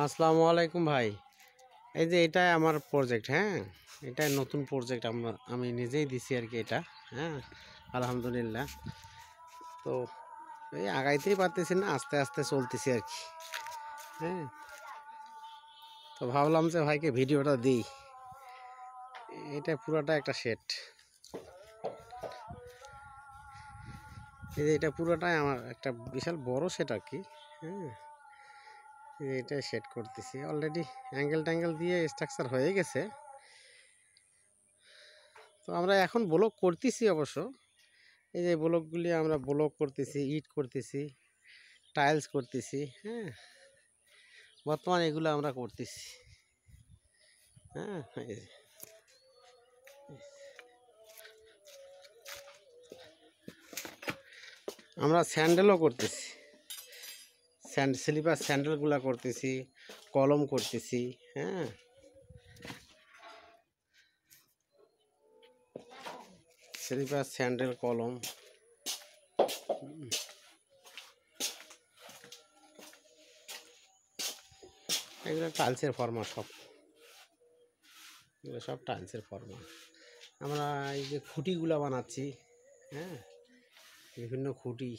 আসসালামু আলাইকুম ভাই। এই যে এটাই আমার প্রজেক্ট, হ্যাঁ, এটাই নতুন প্রজেক্ট আমি নিজেই দিছি আর কি এটা। হ্যাঁ, আলহামদুলিল্লাহ। তো এই আগাইতেই পারতেছি না, আস্তে আস্তে চলতেছি আর কি। হ্যাঁ, তো ভাবলাম যে ভাইকে ভিডিওটা দিই। এটা পুরোটা একটা সেট, এই যে এটা পুরোটাই আমার একটা বিশাল বড় সেট আর কি। হ্যাঁ, এটা সেট করতেছি অলরেডি, অ্যাঙ্গেল ট্যাঙ্গেল দিয়ে স্ট্রাকচার হয়ে গেছে। তো আমরা এখন ব্লক করতেছি অবশ্য। এই যে ব্লকগুলি আমরা ব্লক করতেছি, ইট করতেছি, টাইলস করতেছি। হ্যাঁ, বর্তমানে এগুলো আমরা করতেছি। হ্যাঁ, আমরা স্যান্ডেলও করতেছি, স্লিপার স্যান্ডেলগুলো করতেছি, কলম করতেছি। হ্যাঁ, স্লিপার স্যান্ডেল কলম। এগুলো টাইলসের ফর্মা, সব এগুলো সব টাইলসের ফর্মা। আমরা এই যে খুঁটিগুলো বানাচ্ছি। হ্যাঁ, বিভিন্ন খুঁটি।